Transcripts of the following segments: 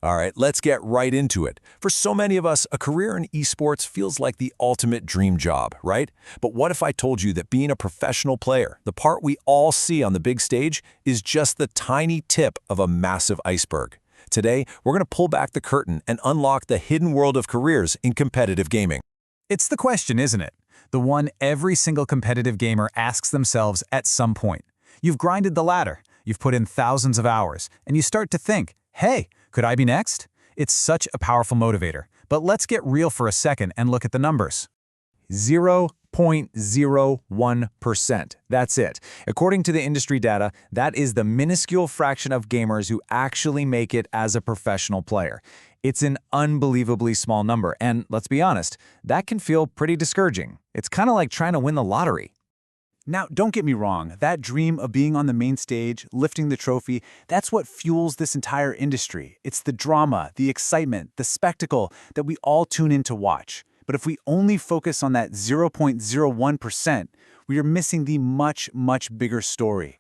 All right, let's get right into it. For so many of us, a career in esports feels like the ultimate dream job, right? But what if I told you that being a professional player, the part we all see on the big stage, is just the tiny tip of a massive iceberg? Today, we're going to pull back the curtain and unlock the hidden world of careers in competitive gaming. It's the question, isn't it? The one every single competitive gamer asks themselves at some point. You've grinded the ladder, you've put in thousands of hours, and you start to think, hey, could I be next? It's such a powerful motivator. But let's get real for a second and look at the numbers. 0.01%. That's it. According to the industry data, that is the minuscule fraction of gamers who actually make it as a professional player. It's an unbelievably small number, and let's be honest, that can feel pretty discouraging. It's kind of like trying to win the lottery. Now, don't get me wrong, that dream of being on the main stage, lifting the trophy, that's what fuels this entire industry. It's the drama, the excitement, the spectacle that we all tune in to watch. But if we only focus on that 0.01%, we are missing the much, much bigger story.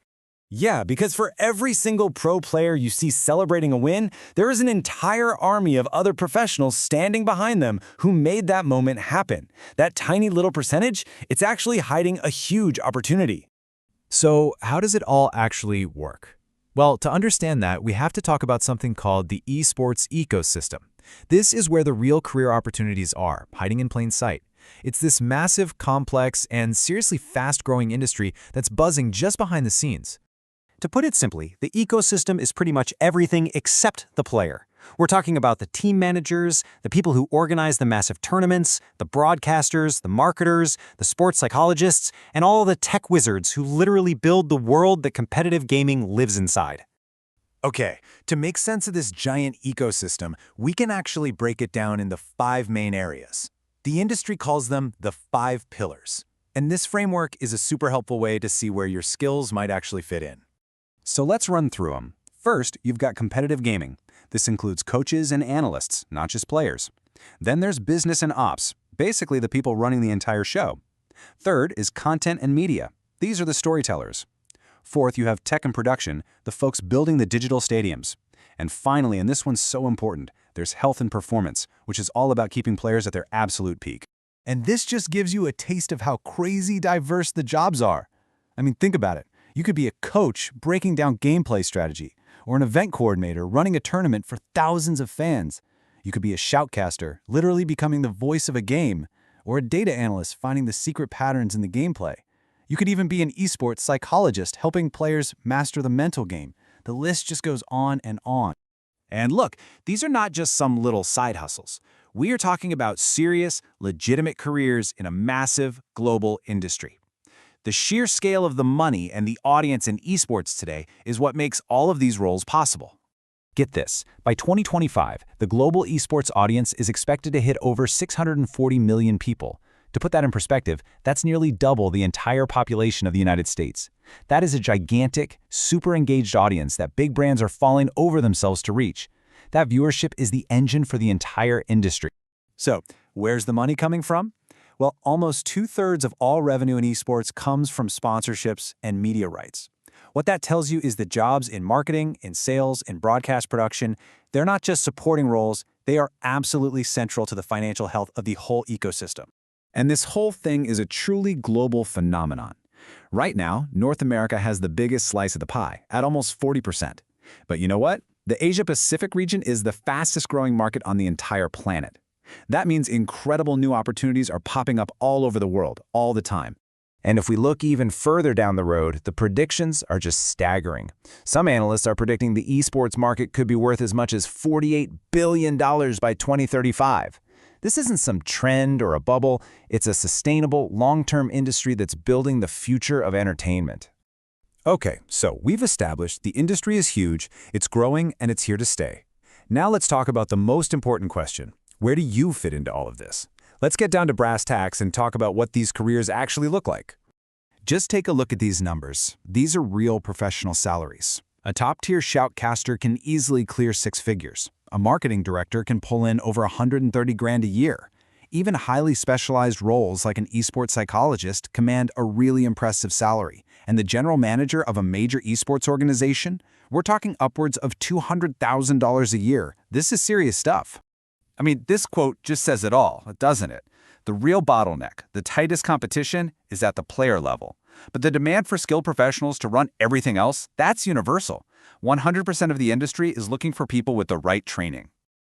Yeah, because for every single pro player you see celebrating a win, there is an entire army of other professionals standing behind them who made that moment happen. That tiny little percentage, it's actually hiding a huge opportunity. So how does it all actually work? Well, to understand that, we have to talk about something called the esports ecosystem. This is where the real career opportunities are, hiding in plain sight. It's this massive, complex, and seriously fast-growing industry that's buzzing just behind the scenes. To put it simply, the ecosystem is pretty much everything except the player. We're talking about the team managers, the people who organize the massive tournaments, the broadcasters, the marketers, the sports psychologists, and all the tech wizards who literally build the world that competitive gaming lives inside. Okay, to make sense of this giant ecosystem, we can actually break it down into 5 main areas. The industry calls them the 5 pillars. And this framework is a super helpful way to see where your skills might actually fit in. So let's run through them. First, you've got competitive gaming. This includes coaches and analysts, not just players. Then there's business and ops, basically the people running the entire show. Third is content and media. These are the storytellers. Fourth, you have tech and production, the folks building the digital stadiums. And finally, and this one's so important, there's health and performance, which is all about keeping players at their absolute peak. And this just gives you a taste of how crazy diverse the jobs are. I mean, think about it. You could be a coach breaking down gameplay strategy, or an event coordinator running a tournament for thousands of fans. You could be a shoutcaster, literally becoming the voice of a game, or a data analyst finding the secret patterns in the gameplay. You could even be an esports psychologist helping players master the mental game. The list just goes on and on. And look, these are not just some little side hustles. We are talking about serious, legitimate careers in a massive global industry. The sheer scale of the money and the audience in esports today is what makes all of these roles possible. Get this, by 2025, the global esports audience is expected to hit over 640 million people. To put that in perspective, that's nearly double the entire population of the United States. That is a gigantic, super engaged audience that big brands are falling over themselves to reach. That viewership is the engine for the entire industry. So, where's the money coming from? Well, almost 2/3 of all revenue in esports comes from sponsorships and media rights. What that tells you is that jobs in marketing, in sales, in broadcast production, they're not just supporting roles, they are absolutely central to the financial health of the whole ecosystem. And this whole thing is a truly global phenomenon. Right now, North America has the biggest slice of the pie, at almost 40%. But you know what? The Asia-Pacific region is the fastest growing market on the entire planet. That means incredible new opportunities are popping up all over the world, all the time. And if we look even further down the road, the predictions are just staggering. Some analysts are predicting the esports market could be worth as much as $48 billion by 2035. This isn't some trend or a bubble, it's a sustainable, long-term industry that's building the future of entertainment. Okay, so we've established the industry is huge, it's growing, and it's here to stay. Now let's talk about the most important question. Where do you fit into all of this? Let's get down to brass tacks and talk about what these careers actually look like. Just take a look at these numbers. These are real professional salaries. A top-tier shoutcaster can easily clear 6 figures. A marketing director can pull in over 130 grand a year. Even highly specialized roles like an esports psychologist command a really impressive salary. And the general manager of a major esports organization, We're talking upwards of $200,000 a year. This is serious stuff. I mean, this quote just says it all, doesn't it? The real bottleneck, the tightest competition, is at the player level. But the demand for skilled professionals to run everything else, that's universal. 100% of the industry is looking for people with the right training.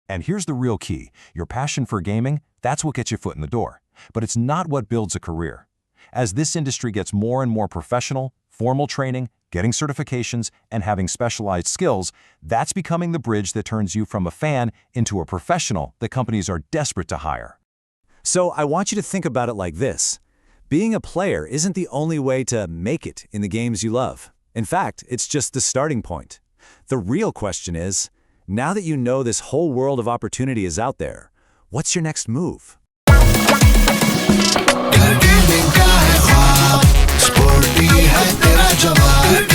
And here's the real key. Your passion for gaming, that's what gets your foot in the door. But it's not what builds a career. As this industry gets more and more professional, formal training, getting certifications, and having specialized skills, that's becoming the bridge that turns you from a fan into a professional that companies are desperate to hire. So I want you to think about it like this. Being a player isn't the only way to make it in the games you love. In fact, it's just the starting point. The real question is, now that you know this whole world of opportunity is out there, what's your next move? Sporty है तेरा जवाब